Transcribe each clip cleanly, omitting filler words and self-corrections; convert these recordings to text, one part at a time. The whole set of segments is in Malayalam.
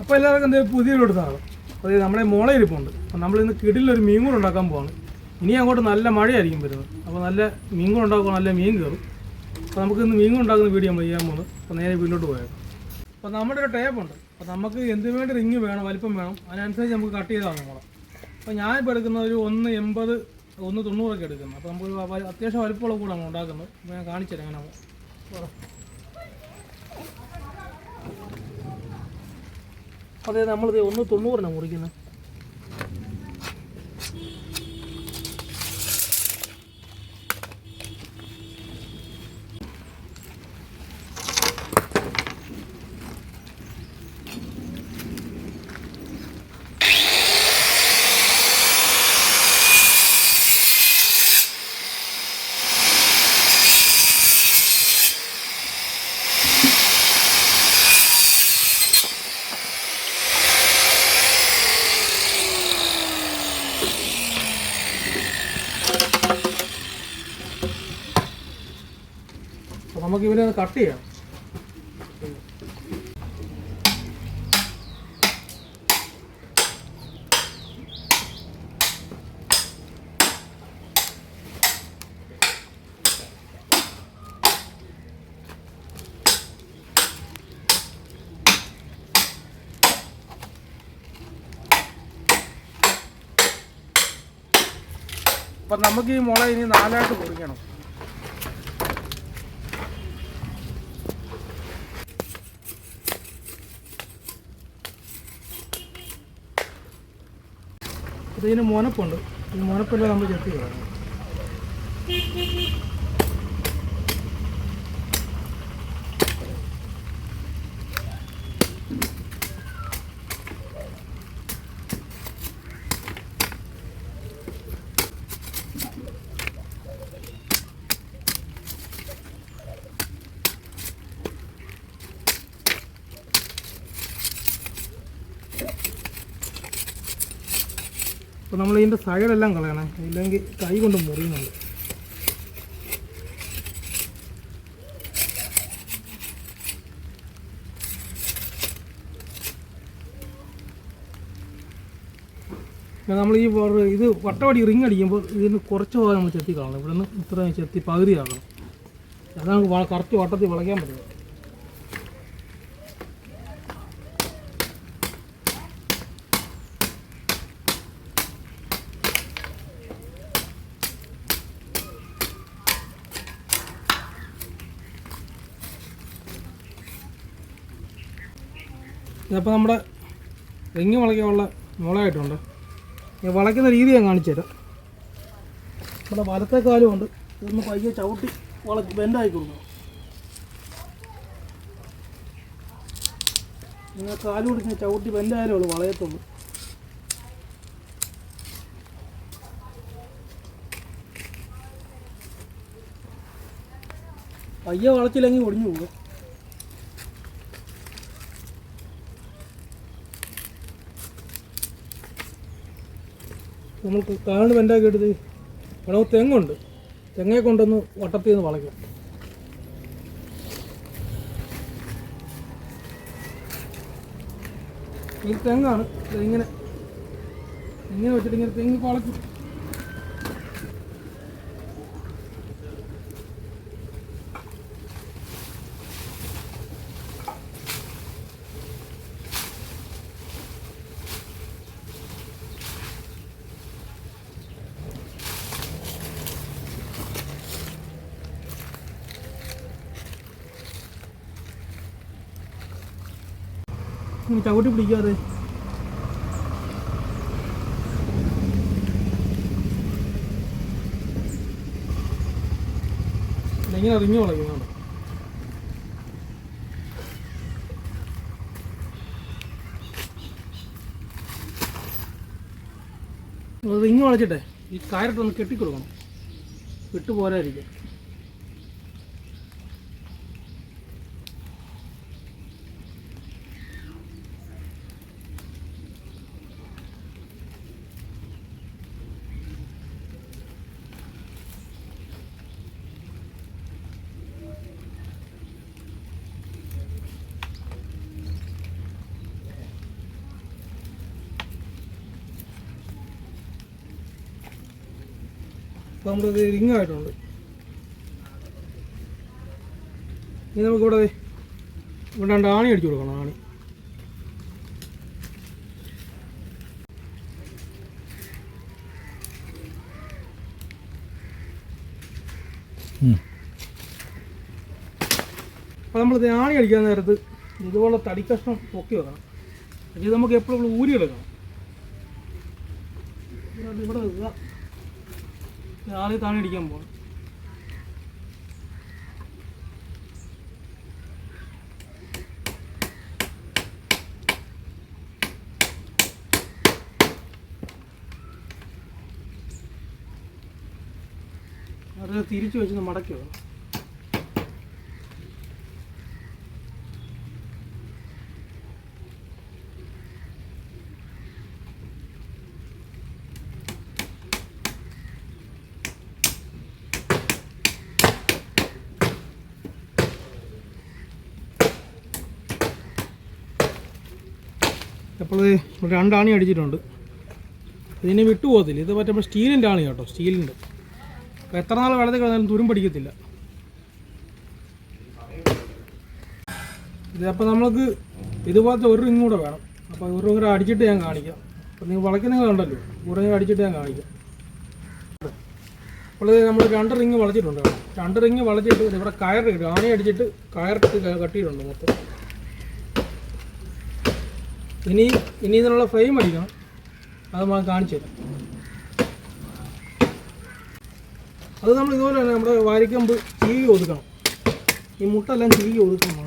അപ്പോൾ എല്ലാവർക്കും എന്തെങ്കിലും പുതിയൊരു എടുത്താണ്. അപ്പോൾ നമ്മുടെ മുളയിരിപ്പുണ്ട്. അപ്പോൾ നമ്മളിന്ന് കിടിലൊരു മീൻ കൂടെ ഉണ്ടാക്കാൻ പോവാണ്. ഇനി അങ്ങോട്ട് നല്ല മഴയായിരിക്കും വരുന്നത്. അപ്പോൾ നല്ല മീൻ കൂടെ ഉണ്ടാക്കുമ്പോൾ നല്ല മീൻ കയറും. അപ്പോൾ നമുക്ക് ഇന്ന് മീൻ ഉണ്ടാക്കുന്ന വീഡിയോ നമ്മൾ ചെയ്യാൻ പോകുന്നത്. അപ്പോൾ നേരെ വീട്ടിലോട്ട് പോയത്. അപ്പോൾ നമ്മുടെ ഒരു ടേപ്പുണ്ട്. അപ്പോൾ നമുക്ക് എന്ത് വേണ്ടി റിങ് വേണം, വലിപ്പം വേണം, അതിനനുസരിച്ച് നമുക്ക് കട്ട് ചെയ്താൽ മുള. അപ്പോൾ ഞാനിപ്പോൾ എടുക്കുന്നത് ഒരു 1.80 1.90 എടുക്കുന്നത്. അപ്പോൾ നമുക്ക് അത്യാവശ്യം വലിപ്പമുള്ള കൂടാണ് ഉണ്ടാക്കുന്നത്. അപ്പോൾ ഞാൻ കാണിച്ചു തരാം എങ്ങനെയാണ്. അതെ, നമ്മളിത് 1.90 മുറിക്കുന്നത്. അപ്പോൾ നമുക്ക് ഇവരെ കട്ട് ചെയ്യാം. അപ്പം നമുക്ക് ഈ മുള ഇനി 4ആയിട്ട് മുറിക്കണം. ഇതിന് മുനപ്പുണ്ട്. ഈ മുനപ്പെല്ലാം നമ്മൾ ചെത്തി കളയണം. അപ്പോൾ നമ്മൾ ഇതിൻ്റെ സൈഡെല്ലാം കളയണം, ഇല്ലെങ്കിൽ കൈ കൊണ്ട് മുറിയുന്നുണ്ട്. നമ്മൾ ഈ ഇത് വട്ടവടി റിങ് അടിക്കുമ്പോൾ ഇതിന് കുറച്ച് ഭാഗം നമ്മൾ ചെത്തി കളയണം. ഇവിടെ നിന്ന് ഇത്രയും ചെത്തി പകുതിയാക്കണം. അതാണ് നമുക്ക് കറക്റ്റ് വട്ടത്തിൽ വളയ്ക്കാൻ പറ്റുന്നത്. ഇതപ്പോൾ നമ്മുടെ റിങ് വളയ്ക്കാനുള്ള മുളയായിട്ടുണ്ട്. വളയ്ക്കുന്ന രീതി ഞാൻ കാണിച്ചു തരാം. നമ്മുടെ വലത്തെ കാലും കൊണ്ട് ഇതൊന്ന് പയ്യെ ചവിട്ടി ബെൻഡാക്കി കൊടുക്കണം. നിങ്ങൾ കാല് കൊടുക്കുന്ന ചവിട്ടി ബെൻഡായാലേ ഉള്ളൂ വളയത്തുള്ളൂ. പയ്യെ വളച്ചില്ലെങ്കിൽ ഒടിഞ്ഞു പോകും. നമുക്ക് കാണ് ബെൻഡാക്കി എടുത്ത് ഇവിടെ തെങ്ങുണ്ട്, തെങ്ങയെ കൊണ്ടൊന്ന് വട്ടത്തിൽ നിന്ന് വളയ്ക്കാം. ഈ തെങ്ങാണ് ഇങ്ങനെ ഇങ്ങനെ വെച്ചിട്ട് ഇങ്ങനെ തെങ്ങ് വളയ്ക്കും. ചവിട്ടി പിടിക്കാതെ ഇങ്ങനെ റിഞ്ഞ് വളയ്ക്കുന്നതാണ്. റിഞ്ഞ് വളച്ചിട്ടെ ഈ കയറിട്ടൊന്ന് കെട്ടിക്കൊടുക്കണം, വിട്ടുപോരായിരിക്കും. അപ്പോൾ നമ്മളിത് റിങ്ങായിട്ടുണ്ട്. ഇനി നമുക്കിവിടെ ഇവിടെ 2 ആണി അടിച്ചു കൊടുക്കണം. ആണി അപ്പോൾ നമ്മളിത് ആണി അടിക്കാൻ നേരത്ത് ഇതുപോലെ തടിക്കഷ്ണം പൊക്കി വെക്കണം. ഇത് നമുക്ക് എപ്പോഴും ഊരിയെടുക്കണം. ഇവിടെ വെക്കുക. ആദ്യം താണി അടിക്കാൻ പോകണം. അത് തിരിച്ചു വെച്ച് മടക്കി വെക്കണം. അപ്പോൾ 2 ആണി അടിച്ചിട്ടുണ്ട്. ഇതിനെ വിട്ടു പോകത്തില്ല. ഇത് പറ്റുമ്പോൾ സ്റ്റീലിൻ്റെ ആണി കേട്ടോ, സ്റ്റീലിൻ്റെ. അപ്പോൾ എത്ര നാൾ വെള്ളത്തിൽ കിടന്നാലും തുരുമ്പടിക്കത്തില്ല. ഇതപ്പോൾ നമ്മൾക്ക് ഇതുപോലത്തെ ഒരു റിങ് കൂടെ വേണം. അപ്പോൾ ഒരു റിങ് അടിച്ചിട്ട് ഞാൻ കാണിക്കാം. അപ്പോൾ നിങ്ങൾ വളയ്ക്കുന്നത് കണ്ടല്ലോ, ഒരു അടിച്ചിട്ട് ഞാൻ കാണിക്കാം. അപ്പോൾ നമ്മൾ 2 റിങ് വളച്ചിട്ടുണ്ട്. 2 റിങ് വളച്ചിട്ട് ഇവിടെ കയർ ഇടും. ആണി അടിച്ചിട്ട് കയറിട്ട് കട്ടിയിട്ടുണ്ട് മൊത്തം. ഇനി ഇതിനുള്ള ഫ്രെയിം അടിക്കണം. അത് ഞാൻ കാണിച്ചു തരാം. അത് നമ്മൾ ഇതുപോലെ തന്നെ നമ്മുടെ വാരിക്കമ്പ് ചീകി ഒതുക്കണം. ഈ മുട്ടെല്ലാം ചീകി ഒതുക്കണം.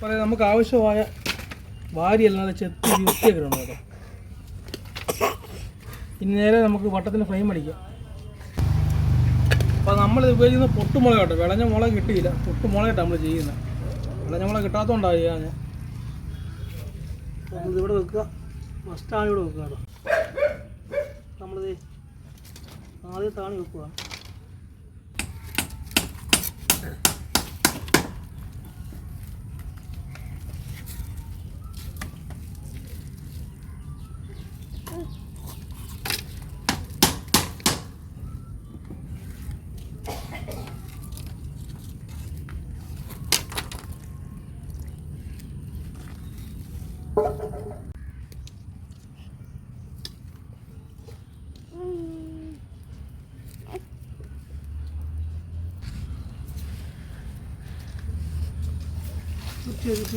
അപ്പോൾ നമുക്ക് ആവശ്യമായ വാരിയല്ലാതെ ചെത്തി വൃത്തിയൊക്കെ ഉണ്ട് കേട്ടോ. ഇനി നേരെ നമുക്ക് വട്ടത്തിന് ഫ്രെയിം അടിക്കാം. അപ്പോൾ നമ്മൾ ഉപയോഗിക്കുന്ന പൊട്ടുമുളക് കേട്ടോ. വിളഞ്ഞ മുളക് കിട്ടിയില്ല, പൊട്ടുമുളകായിട്ടാണ് നമ്മൾ ചെയ്യുന്നത്. വിളഞ്ഞ മുളക് കിട്ടാത്തതുകൊണ്ടാണ് ചെയ്യാൻ. നമ്മളിവിടെ വെക്കുക. ഫസ്റ്റാണ് ഇവിടെ വെക്കുക കേട്ടോ. നമ്മളിത് ആദ്യത്താണ് വെക്കുക. ശരി.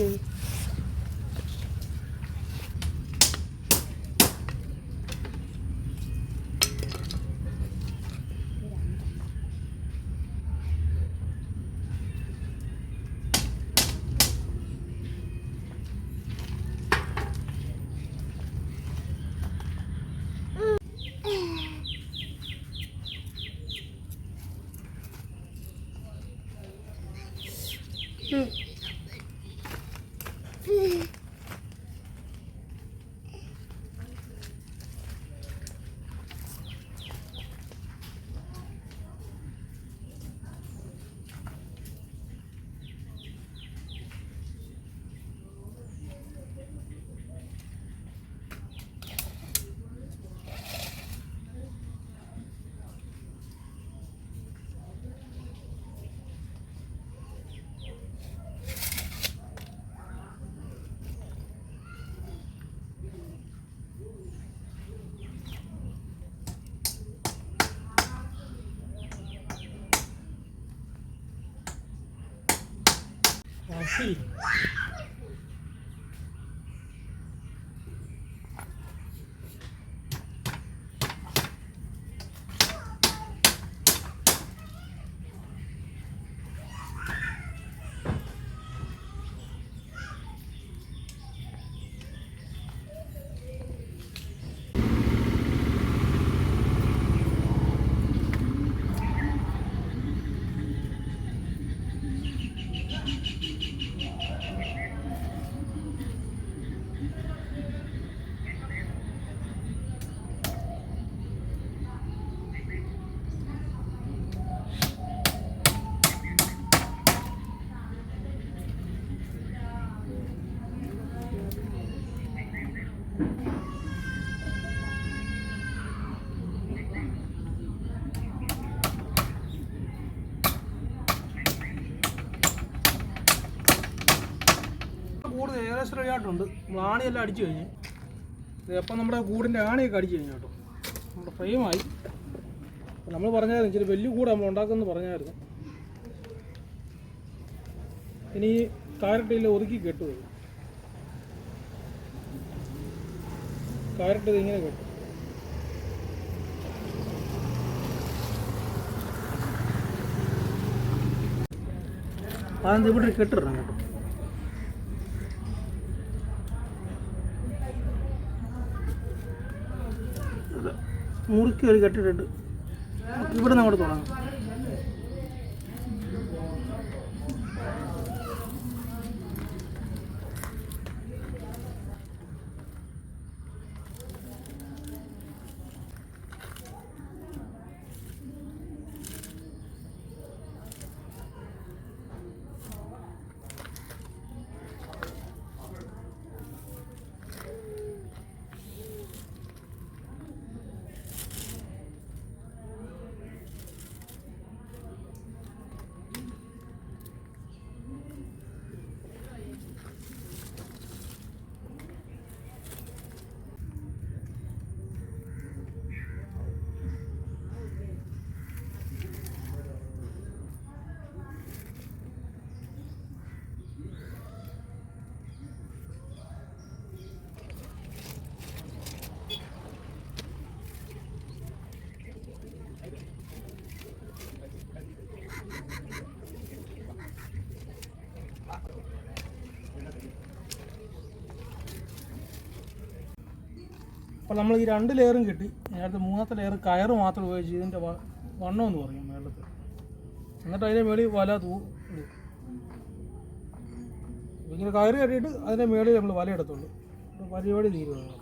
Así. കൂട് ഏകദേശം റെഡിയായിട്ടുണ്ട്. നമ്മൾ ആണിയെല്ലാം അടിച്ചു കഴിഞ്ഞ്. അപ്പം നമ്മുടെ കൂടിൻ്റെ ആണിയൊക്കെ അടിച്ചു കഴിഞ്ഞു കേട്ടോ. നമ്മുടെ ഫ്രെയിമായി. നമ്മൾ പറഞ്ഞായിരുന്നു ഇച്ചിരി വലിയ കൂട് നമ്മൾ ഉണ്ടാക്കുമെന്ന് പറഞ്ഞായിരുന്നു. ഇനി കാരട്ടിൽ ഒതുക്കി കെട്ടുപോയി. കാരട്ട് ഇങ്ങനെ കെട്ടും. അതെന്ത് ഇവിടെ കെട്ടിടണം കേട്ടോ. മുറുക്കി ഒരു കെട്ടിട്ടിട്ട് ഇവിടെ നിന്ന് അങ്ങോട്ട് തുടങ്ങും. അപ്പോൾ നമ്മൾ ഈ 2 ലെയറും കിട്ടി. നേരത്തെ 3ാമത്തെ ലെയർ കയറ് മാത്രം ഉപയോഗിച്ച് ഇതിൻ്റെ വണ്ണം എന്ന് പറയും മേളത്തിൽ. എന്നിട്ട് അതിൻ്റെ മേളിൽ വല ഇടും. ഇങ്ങനെ കയറ് കെട്ടിയിട്ട് അതിൻ്റെ മേളിൽ നമ്മൾ വല എടുത്തുള്ളൂ. അപ്പോൾ പരിപാടി തീരുമാനം.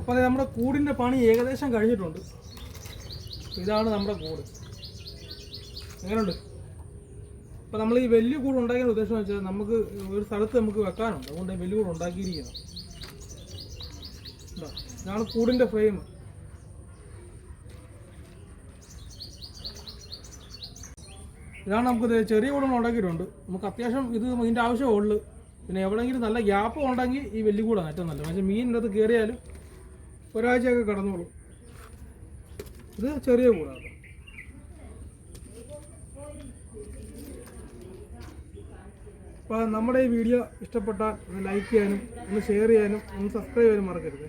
അപ്പോൾ നമ്മുടെ കൂടിൻ്റെ പണി ഏകദേശം കഴിഞ്ഞിട്ടുണ്ട്. ഇതാണ് നമ്മുടെ കൂട്. എങ്ങനെയുണ്ട്? അപ്പോൾ നമ്മൾ ഈ വലിയ കൂട് ഉണ്ടാക്കിയ ഉദ്ദേശം എന്ന് വെച്ചാൽ നമുക്ക് ഒരു സ്ഥലത്ത് നമുക്ക് വെക്കാനുണ്ട്. അതുകൊണ്ട് വലിയ കൂട് ഉണ്ടാക്കിയിരിക്കണം. ഇതാണ് കൂടിൻ്റെ ഫ്രെയിം. ഇതാണ് നമുക്ക് ചെറിയ കൂട് ഉണ്ടാക്കിയിട്ടുണ്ട്. നമുക്ക് അത്യാവശ്യം ഇതിൻ്റെ ആവശ്യമുള്ളൂ. പിന്നെ എവിടെയെങ്കിലും നല്ല ഗ്യാപ്പ് ഉണ്ടെങ്കിൽ ഈ വലിയ കൂടാണ് ഏറ്റവും നല്ലത്. പക്ഷേ മീനിൻ്റെ അത് കയറിയാലും ഒരാഴ്ചയൊക്കെ കടന്നോളൂ. ഇത് ചെറിയ കൂടാണ്. അപ്പോൾ നമ്മുടെ ഈ വീഡിയോ ഇഷ്ടപ്പെട്ടാൽ ഒന്ന് ലൈക്ക് ചെയ്യാനും ഒന്ന് ഷെയർ ചെയ്യാനും ഒന്ന് സബ്സ്ക്രൈബ് ചെയ്യാനും മറക്കരുത്.